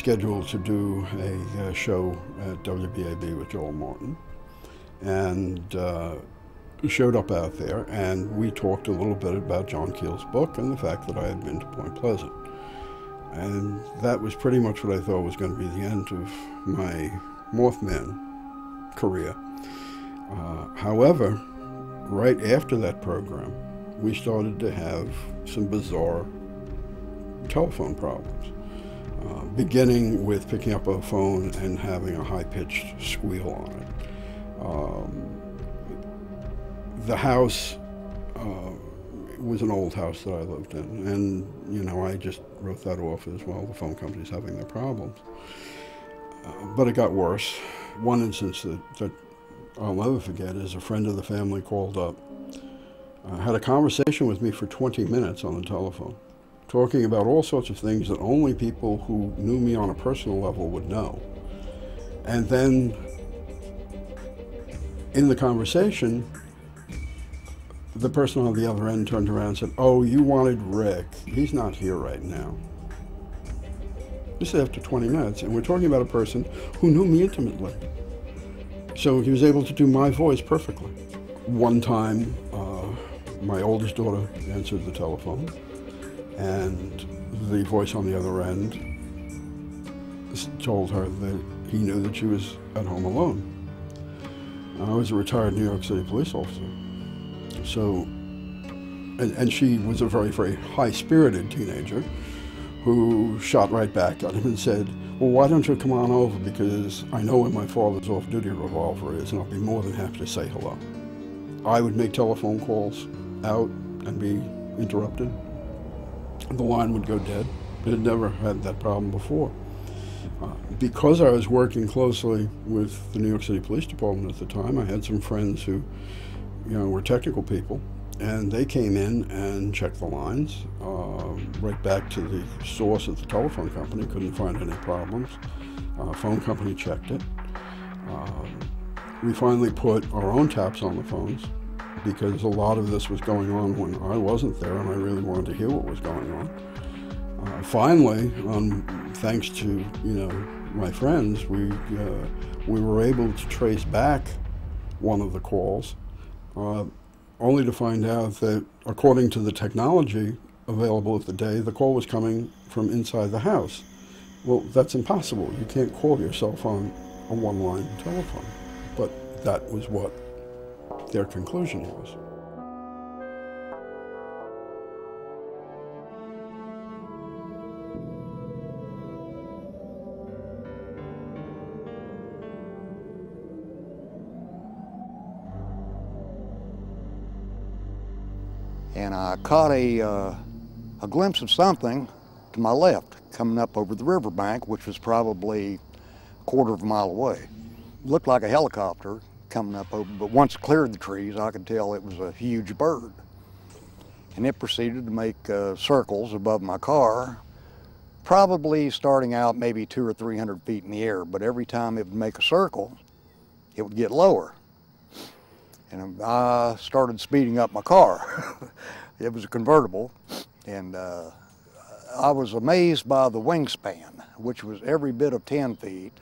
scheduled to do a show at WBAB with Joel Martin, and showed up out there, and we talked a little bit about John Keel's book and the fact that I had been to Point Pleasant. And that was pretty much what I thought was going to be the end of my Mothman career. However, right after that program, we started to have some bizarre telephone problems, beginning with picking up a phone and having a high-pitched squeal on it. The house was an old house that I lived in, and you know, I just wrote that off as well. The phone company's having their problems, but it got worse. One instance that I'll never forget is a friend of the family called up, had a conversation with me for 20 minutes on the telephone, talking about all sorts of things that only people who knew me on a personal level would know. And then in the conversation, the person on the other end turned around and said, "Oh, you wanted Rick. He's not here right now." This is after 20 minutes, and we're talking about a person who knew me intimately. So he was able to do my voice perfectly. One time, my oldest daughter answered the telephone, and the voice on the other end told her that he knew that she was at home alone. I was a retired New York City police officer. So, and she was a very, very high-spirited teenager who shot right back at him and said, "Well, why don't you come on over, because I know where my father's off-duty revolver is, and I'll be more than happy to say hello." I would make telephone calls out and be interrupted. The line would go dead. It had never had that problem before. Because I was working closely with the New York City Police Department at the time, I had some friends who, you know, were technical people, and they came in and checked the lines, right back to the source of the telephone company, couldn't find any problems. Phone company checked it. We finally put our own taps on the phones, because a lot of this was going on when I wasn't there, and I really wanted to hear what was going on. Finally, thanks to, you know, my friends, we were able to trace back one of the calls, only to find out that, according to the technology available at the day, the call was coming from inside the house. Well, that's impossible. You can't call yourself on a one-line telephone. But that was what their conclusion was. And I caught a glimpse of something to my left coming up over the riverbank, which was probably a quarter of a mile away. Looked like a helicopter coming up over, but once it cleared the trees, I could tell it was a huge bird. And it proceeded to make circles above my car, probably starting out maybe 200 or 300 feet in the air, but every time it would make a circle, it would get lower. And I started speeding up my car. It was a convertible, and I was amazed by the wingspan, which was every bit of 10 feet,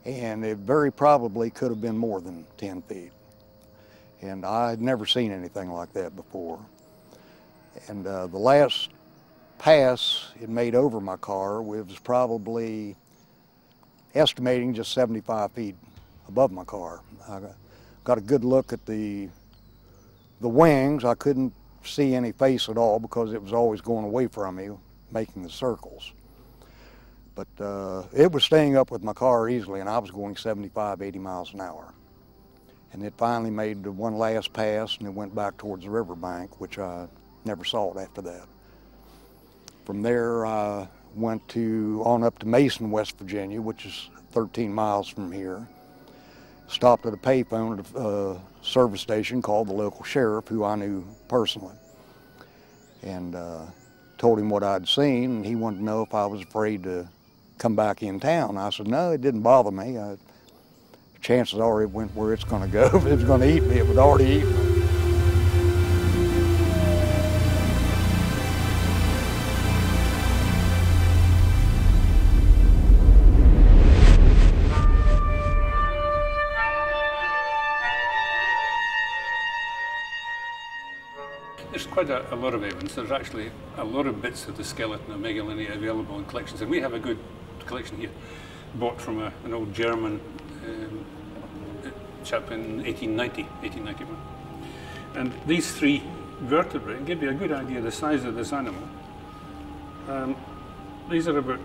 and it very probably could have been more than 10 feet. And I had never seen anything like that before. And the last pass it made over my car was probably estimating just 75 feet above my car. I got a good look at the wings. I couldn't see any face at all because it was always going away from me, making the circles. But it was staying up with my car easily, and I was going 75, 80 miles an hour. And it finally made the one last pass, and it went back towards the riverbank, which I never saw it after that. From there, I went on up to Mason, West Virginia, which is 13 miles from here. Stopped at a payphone at a service station, called the local sheriff, who I knew personally, and told him what I'd seen, and he wanted to know if I was afraid to come back in town. I said, no, it didn't bother me. Chances are it went where it's going to go. If it was going to eat me, it would already eat me. There's quite a lot of evidence. There's actually a lot of bits of the skeleton of Megalini available in collections, and we have a good collection here, bought from an old German chap in 1891. And these three vertebrae give you a good idea of the size of this animal. These are about,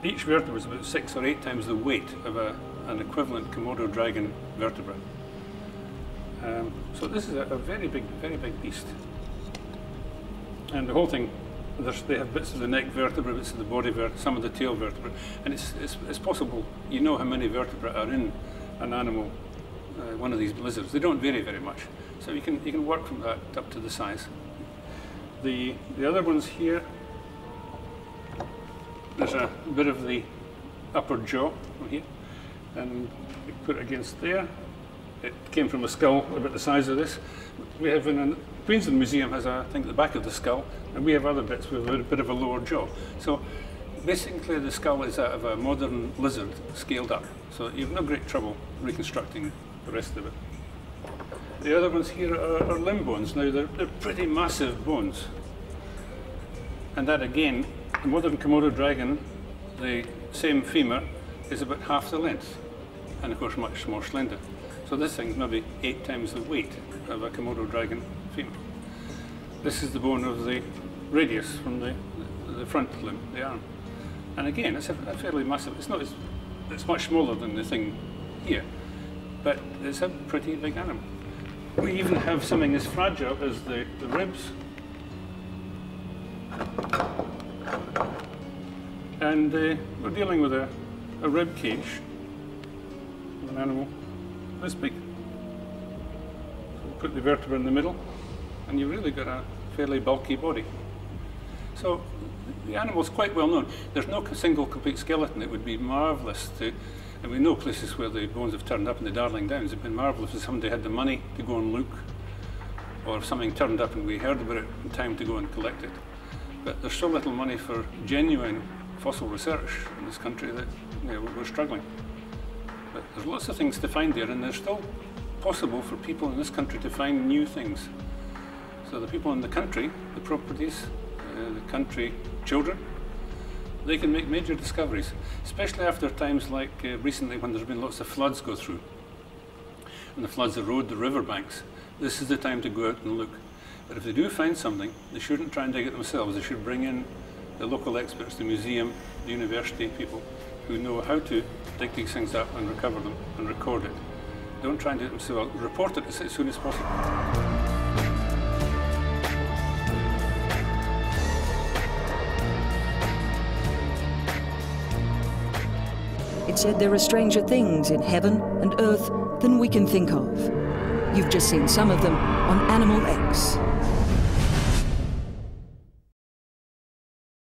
each vertebra is about 6 or 8 times the weight of an equivalent Komodo dragon vertebra. So this is a very big beast. And the whole thing, they have bits of the neck vertebra, bits of the body vertebra, some of the tail vertebra, and it's possible you know how many vertebrae are in an animal, one of these lizards. They don't vary very much, so you can work from that up to the size. The other ones here, there's a bit of the upper jaw here, and you put it against there. It came from a skull about the size of this. We have in Queensland Museum has I think the back of the skull, and we have other bits with a bit of a lower jaw. So basically the skull is out of a modern lizard scaled up. So you've no great trouble reconstructing the rest of it. The other ones here are limb bones. Now they're pretty massive bones. And that again, the modern Komodo dragon, the same femur, is about half the length, and of course much more slender. So this thing's maybe 8 times the weight of a Komodo dragon femur. This is the bone of the radius from the front limb, the arm. And again, it's a fairly massive, it's much smaller than the thing here, but it's a pretty big animal. We even have something as fragile as the ribs. And we're dealing with a rib cage of an animal this big. So put the vertebra in the middle, and you've really got a fairly bulky body. So the animal's quite well known. There's no single complete skeleton. It would be marvellous to, and we know places where the bones have turned up in the Darling Downs. It'd been marvellous if somebody had the money to go and look, or if something turned up and we heard about it in time to go and collect it. But there's so little money for genuine fossil research in this country that we're struggling. But there's lots of things to find there, and there's still possible for people in this country to find new things. So the people in the country, the properties, the country children, they can make major discoveries, especially after times like recently when there's been lots of floods go through. And the floods erode the riverbanks. This is the time to go out and look. But if they do find something, they shouldn't try and dig it themselves. They should bring in the local experts, the museum, the university people, who know how to dig these things up and recover them and record it. Don't try and do it themselves. Report it as soon as possible. It said there are stranger things in heaven and earth than we can think of. You've just seen some of them on Animal X.